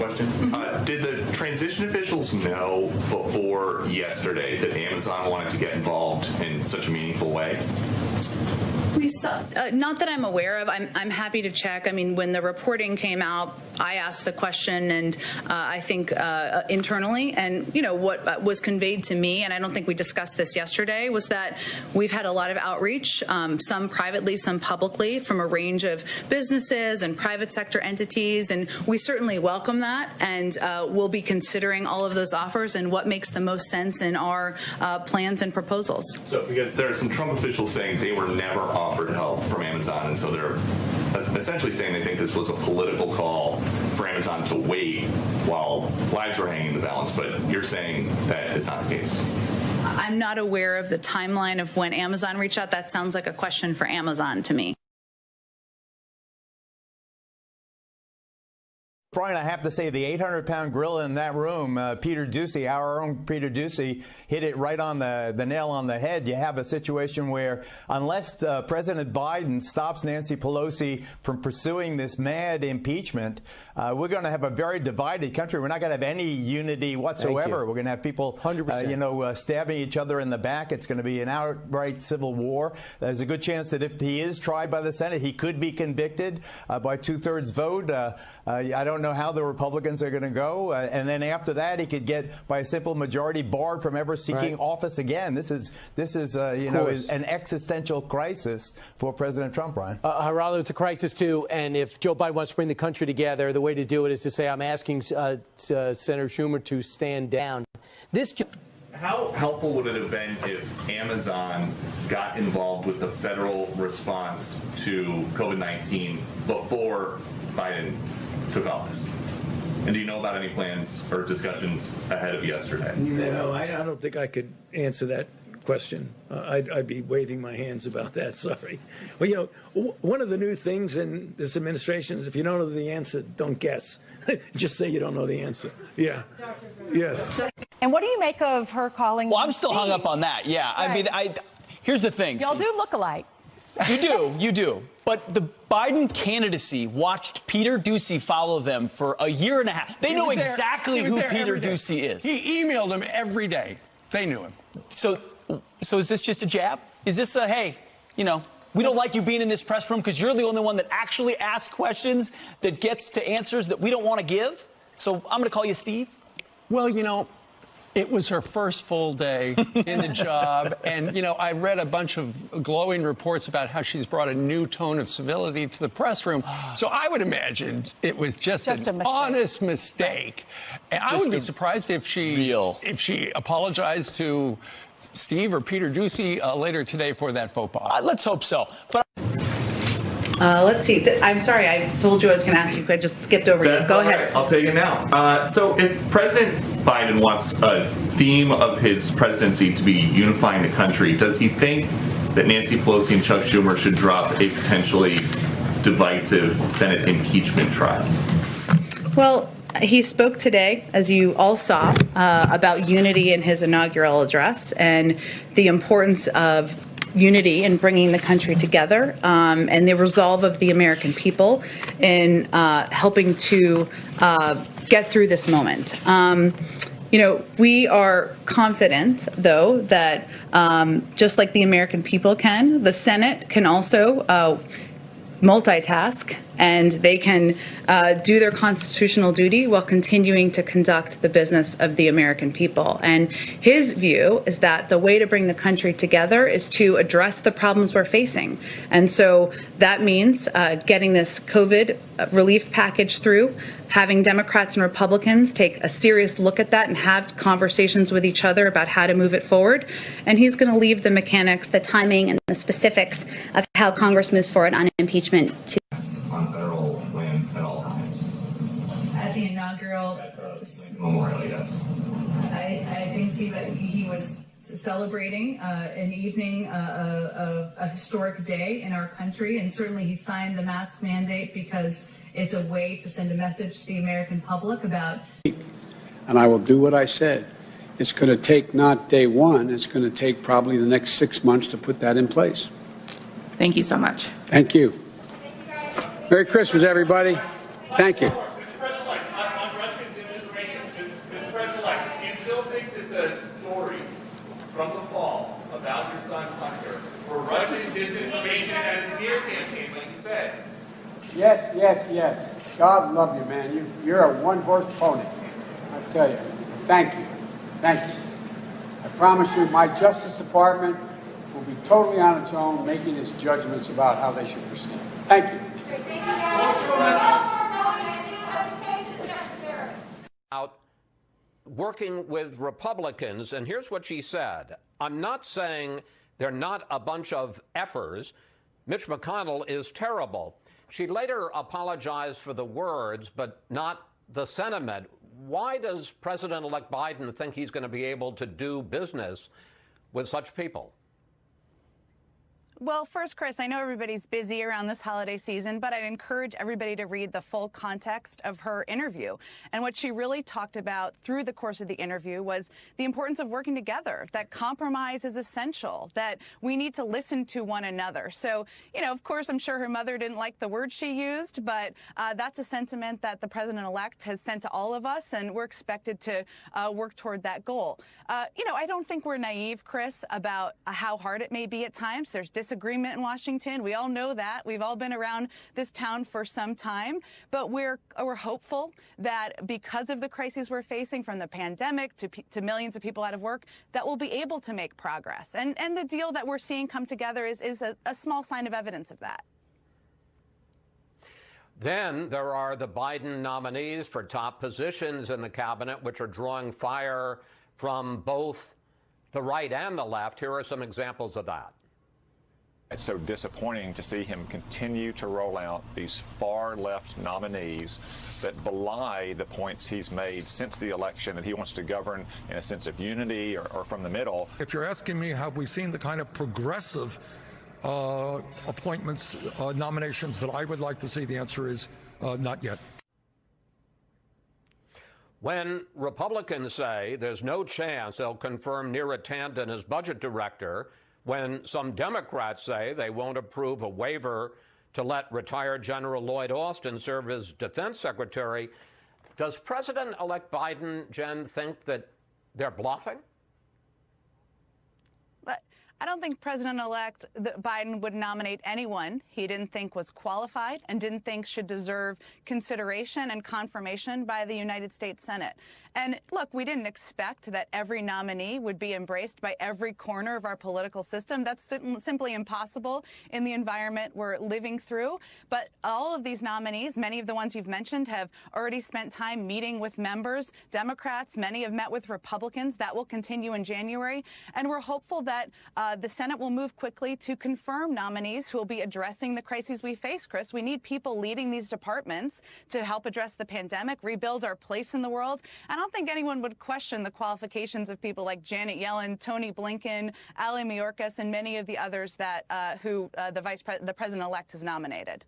question. Did the transition officials know before yesterday that Amazon wanted to get involved in such a meaningful way? We saw, not that I'm aware of. I'm happy to check. I mean, when the reporting came out, I asked the question, and I think internally, and what was conveyed to me, and I don't think we discussed this yesterday, was that we've had a lot of outreach, some privately, some publicly, from a range of businesses and private sector entities, and we certainly welcome that, and we'll be considering all of those offers and what makes the most sense in our plans and proposals. So, because there are some Trump officials saying they were never offered help from Amazon, and so they're essentially saying they think this was a political call for Amazon to wait while lives were hanging in the balance, but you're saying that is not the case. I'm not aware of the timeline of when Amazon reached out. That sounds like a question for Amazon to me. Brian, I have to say the 800-pound gorilla in that room, Peter Doocy, our own Peter Doocy, hit it right on the nail on the head. You have a situation where unless President Biden stops Nancy Pelosi from pursuing this mad impeachment, we're going to have a very divided country. We're not going to have any unity whatsoever. We're going to have people, stabbing each other in the back. It's going to be an outright civil war. There's a good chance that if he is tried by the Senate, he could be convicted by 2/3 vote. I don't know how the Republicans are going to go. And then after that, he could get, by a simple majority, barred from ever seeking office again. This is an existential crisis for President Trump, Brian. Geraldo, it's a crisis, too. And if Joe Biden wants to bring the country together, the way to do it is to say, I'm asking Senator Schumer to stand down. How helpful would it have been if Amazon got involved with the federal response to COVID-19 before Biden took office? And do you know about any plans or discussions ahead of yesterday? No, I don't think I could answer that question. I'd be waving my hands about that. Sorry. Well, one of the new things in this administration is if you don't know the answer, don't guess. Just say you don't know the answer. Yeah. Yes. And what do you make of her calling? Well, I'm still hung up on that. Yeah. Right. I mean, here's the thing. Y'all do look alike. You do. But the Biden candidacy watched Peter Doocy follow them for a year and a half. They know exactly who Peter Doocy is. He emailed him every day. They knew him. So is this just a jab? Is this a, hey, we don't like you being in this press room because you're the only one that actually asks questions that gets to answers that we don't want to give? So I'm going to call you Steve? Well, it was her first full day in the job. And, I read a bunch of glowing reports about how she's brought a new tone of civility to the press room. So I would imagine it was just an honest mistake. And I would be surprised if she apologized to Steve or Peter Doocy later today for that faux pas. Let's hope so. But let's see. I'm sorry. I told you I was going to ask you. I just skipped over you. Go ahead. Right. I'll take it now. So if President Biden wants a theme of his presidency to be unifying the country, does he think that Nancy Pelosi and Chuck Schumer should drop a potentially divisive Senate impeachment trial? Well, he spoke today, as you all saw, about unity in his inaugural address and the importance of unity in bringing the country together and the resolve of the American people in helping to get through this moment. We are confident, though, that just like the American people can, the Senate can also multitask, and they can do their constitutional duty while continuing to conduct the business of the American people. And his view is that the way to bring the country together is to address the problems we're facing. And so that means getting this COVID relief package through, having Democrats and Republicans take a serious look at that and have conversations with each other about how to move it forward. And he's going to leave the mechanics, the timing, and the specifics of how Congress moves forward on impeachment to on federal lands at all times. At the inaugural memorial, yes. I think, Steve, he was celebrating an evening, a historic day in our country, and certainly he signed the mask mandate because it's a way to send a message to the American public about. And I will do what I said. It's going to take not day one. It's going to take probably the next 6 months to put that in place. Thank you so much. Thank you. Merry Christmas, everybody. Thank you. changing it as a smear campaign, like you said. Yes, yes, yes. God love you, man. You're a one-horse pony. I tell you. Thank you. Thank you. I promise you, my Justice Department will be totally on its own, making its judgments about how they should proceed. Thank you. Out working with Republicans, and here's what she said. I'm not saying they're not a bunch of effers. Mitch McConnell is terrible. She later apologized for the words, but not the sentiment. Why does President-elect Biden think he's going to be able to do business with such people? Well, first, Chris, I know everybody's busy around this holiday season, but I'd encourage everybody to read the full context of her interview. And what she really talked about through the course of the interview was the importance of working together, that compromise is essential, that we need to listen to one another. So, you know, of course, I'm sure her mother didn't like the word she used, but that's a sentiment that the president-elect has sent to all of us, and we're expected to work toward that goal. You know, I don't think we're naive, Chris, about how hard it may be at times. There's disagreement in Washington. We all know that. We've all been around this town for some time, but we're hopeful that because of the crises we're facing, from the pandemic to millions of people out of work, that we'll be able to make progress. And the deal that we're seeing come together is a small sign of evidence of that. Then there are the Biden nominees for top positions in the cabinet, which are drawing fire from both the right and the left. Here are some examples of that. It's so disappointing to see him continue to roll out these far-left nominees that belie the points he's made since the election, that he wants to govern in a sense of unity or from the middle. If you're asking me, have we seen the kind of progressive appointments, nominations that I would like to see, the answer is not yet. When Republicans say there's no chance they'll confirm Neera Tanden as budget director, when some Democrats say they won't approve a waiver to let retired General Lloyd Austin serve as defense secretary, does President-elect Biden, Jen, think that they're bluffing? I don't think President-elect Biden would nominate anyone he didn't think was qualified and didn't think should deserve consideration and confirmation by the United States Senate. And look, we didn't expect that every nominee would be embraced by every corner of our political system. That's simply impossible in the environment we're living through. But all of these nominees, many of the ones you've mentioned, have already spent time meeting with members, Democrats. Many have met with Republicans. That will continue in January. And we're hopeful that the Senate will move quickly to confirm nominees who will be addressing the crises we face, Chris. We need people leading these departments to help address the pandemic, rebuild our place in the world. And I don't think anyone would question the qualifications of people like Janet Yellen, Tony Blinken, Ali Mayorkas, and many of the others that the president-elect has nominated.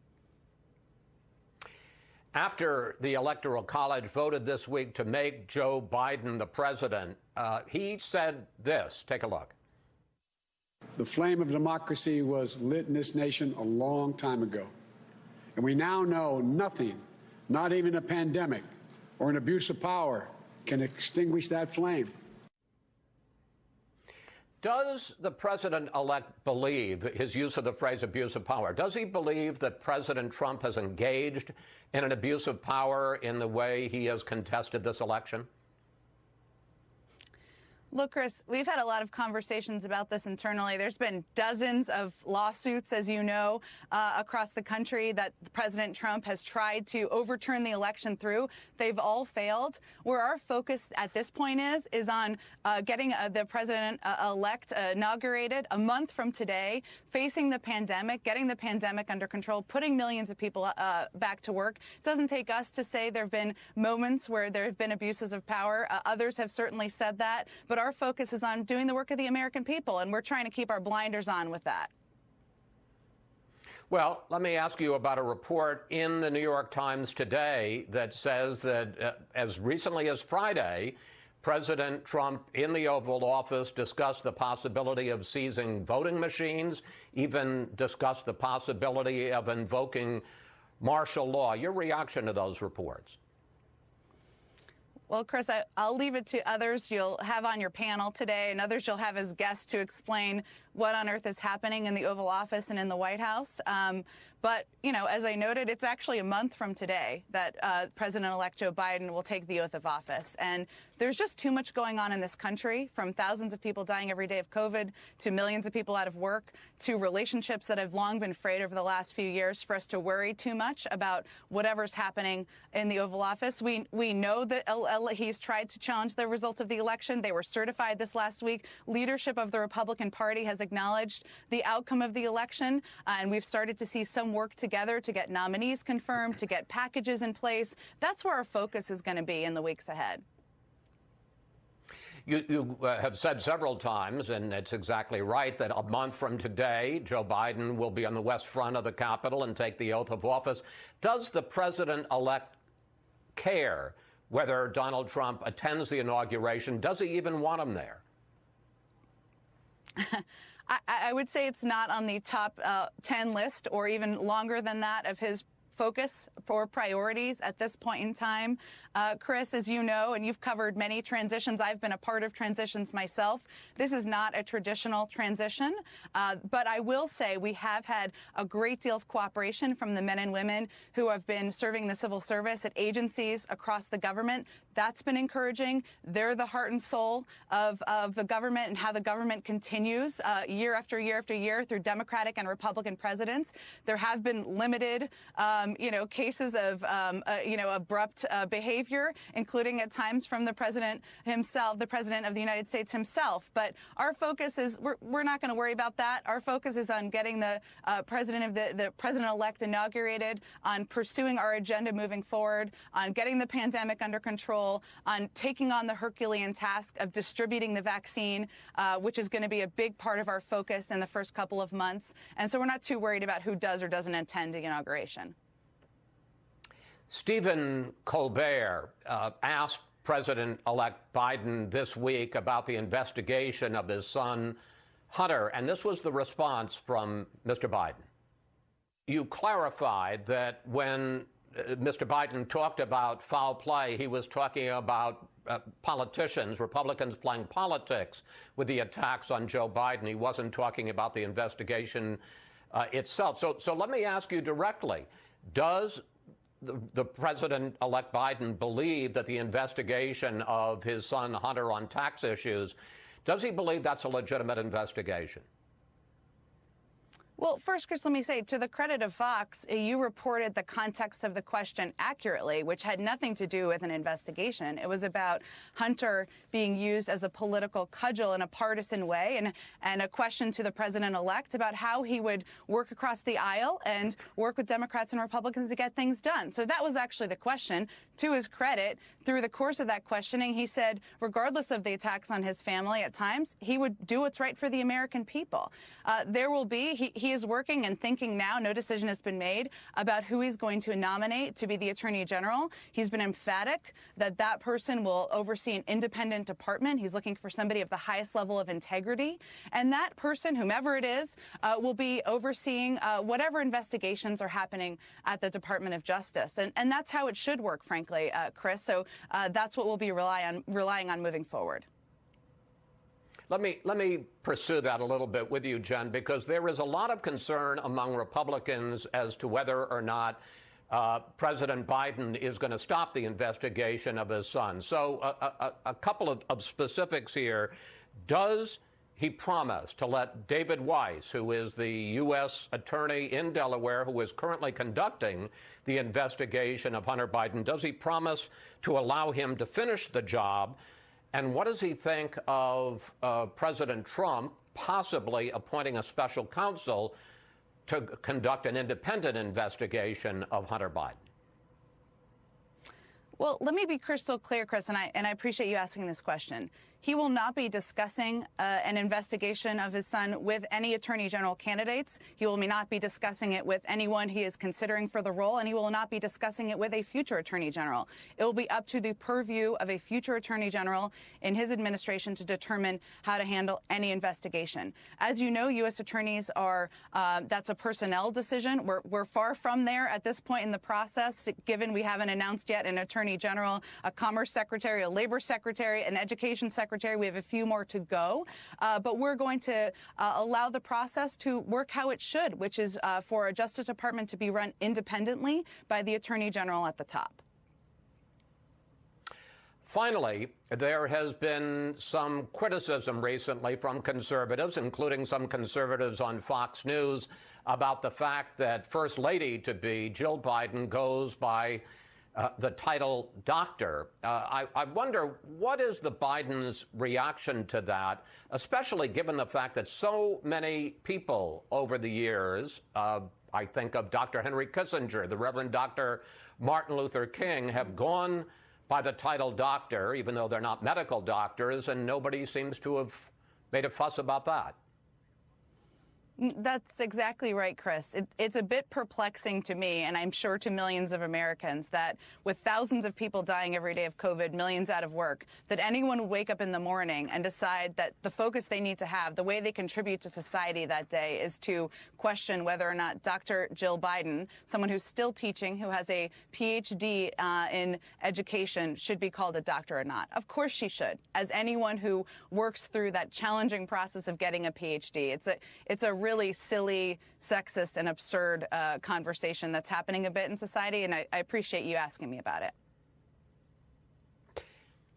After the Electoral College voted this week to make Joe Biden the president, he said this. Take a look. The flame of democracy was lit in this nation a long time ago. And we now know nothing, not even a pandemic or an abuse of power, can extinguish that flame. Does the president-elect believe, his use of the phrase abuse of power, does he believe that President Trump has engaged in an abuse of power in the way he has contested this election? Look, Chris, we've had a lot of conversations about this internally. There's been dozens of lawsuits, as you know, across the country that President Trump has tried to overturn the election through. They've all failed. Where our focus at this point is on getting the president-elect inaugurated a month from today, facing the pandemic, getting the pandemic under control, putting millions of people back to work. It doesn't take us to say there have been moments where there have been abuses of power. Others have certainly said that. But our focus is on doing the work of the American people, and we're trying to keep our blinders on with that. Well, let me ask you about a report in the New York Times today that says that as recently as Friday, President Trump in the Oval Office discussed the possibility of seizing voting machines, even discussed the possibility of invoking martial law. Your reaction to those reports? Well, Chris, I'll leave it to others you'll have on your panel today and others you'll have as guests to explain what on earth is happening in the Oval Office and in the White House. But, you know, as I noted, it's actually a month from today that President-elect Joe Biden will take the oath of office. And there's just too much going on in this country, from thousands of people dying every day of COVID to millions of people out of work to relationships that have long been frayed over the last few years for us to worry too much about whatever's happening in the Oval Office. We know that he's tried to challenge the results of the election. They were certified this last week. Leadership of the Republican Party has acknowledged the outcome of the election, and we've started to see some work together to get nominees confirmed, to get packages in place. That's where our focus is going to be in the weeks ahead. You have said several times, and it's exactly right, that a month from today, Joe Biden will be on the west front of the Capitol and take the oath of office. Does the president-elect care whether Donald Trump attends the inauguration? Does he even want him there? I would say it's not on the top 10 list, or even longer than that, of his focus or priorities at this point in time. Chris, as you know, and you've covered many transitions, I've been a part of transitions myself. This is not a traditional transition, but I will say we have had a great deal of cooperation from the men and women who have been serving the civil service at agencies across the government. That's been encouraging. They're the heart and soul of the government and how the government continues year after year after year through Democratic and Republican presidents. There have been limited cases of, abrupt behavior, including at times from the president himself, the president of the United States himself. But our focus is we're not going to worry about that. Our focus is on getting the president-elect inaugurated, on pursuing our agenda moving forward, on getting the pandemic under control, on taking on the Herculean task of distributing the vaccine, which is going to be a big part of our focus in the first couple of months. And so we're not too worried about who does or doesn't attend the inauguration. Stephen Colbert asked President-elect Biden this week about the investigation of his son, Hunter, and this was the response from Mr. Biden. You clarified that when Mr. Biden talked about foul play, he was talking about politicians, Republicans playing politics with the attacks on Joe Biden. He wasn't talking about the investigation itself. So let me ask you directly, does the President-elect Biden believe that the investigation of his son Hunter on tax issues, does he believe that's a legitimate investigation? Well, first, Chris, let me say, to the credit of Fox, you reported the context of the question accurately, which had nothing to do with an investigation. It was about Hunter being used as a political cudgel in a partisan way, and a question to the president-elect about how he would work across the aisle and work with Democrats and Republicans to get things done. So that was actually the question. To his credit, through the course of that questioning, he said, regardless of the attacks on his family at times, he would do what's right for the American people. There will be, he is working and thinking now, no decision has been made about who he's going to nominate to be the Attorney General. He's been emphatic that that person will oversee an independent department. He's looking for somebody of the highest level of integrity. And that person, whomever it is, will be overseeing whatever investigations are happening at the Department of Justice. And that's how it should work, frankly, Chris. So that's what we'll be relying on moving forward. Let me pursue that a little bit with you, Jen, because there is a lot of concern among Republicans as to whether or not President Biden is going to stop the investigation of his son. So a couple of specifics here. Does he promise to let David Weiss, who is the U.S. attorney in Delaware who is currently conducting the investigation of Hunter Biden, does he promise to allow him to finish the job? And what does he think of President Trump possibly appointing a special counsel to conduct an independent investigation of Hunter Biden? Well, let me be crystal clear, Chris, and I appreciate you asking this question. He will not be discussing an investigation of his son with any attorney general candidates. He will not be discussing it with anyone he is considering for the role, and he will not be discussing it with a future attorney general. It will be up to the purview of a future attorney general in his administration to determine how to handle any investigation. As you know, U.S. attorneys are, that's a personnel decision. We're far from there at this point in the process, given we haven't announced yet an attorney general, a commerce secretary, a labor secretary, an education secretary. We have a few more to go, but we're going to allow the process to work how it should, which is for a Justice Department to be run independently by the Attorney General at the top. Finally, there has been some criticism recently from conservatives, including some conservatives on Fox News, about the fact that First Lady-to-be Jill Biden goes by the title doctor. I wonder, what is the Biden's reaction to that, especially given the fact that so many people over the years, I think of Dr. Henry Kissinger, the Reverend Dr. Martin Luther King, have gone by the title doctor, even though they're not medical doctors, and nobody seems to have made a fuss about that. That's exactly right, Chris. It's a bit perplexing to me, and I'm sure to millions of Americans, that with thousands of people dying every day of COVID, millions out of work, that anyone would wake up in the morning and decide that the focus they need to have, the way they contribute to society that day, is to question whether or not Dr. Jill Biden, someone who's still teaching, who has a PhD in education, should be called a doctor or not. Of course she should, as anyone who works through that challenging process of getting a PhD. It's a really silly, sexist, and absurd conversation that's happening a bit in society, and I appreciate you asking me about it.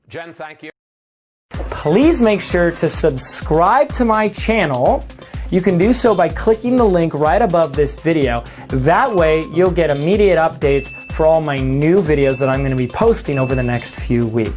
Jen, thank you. Please make sure to subscribe to my channel. You can do so by clicking the link right above this video. That way, you'll get immediate updates for all my new videos that I'm going to be posting over the next few weeks.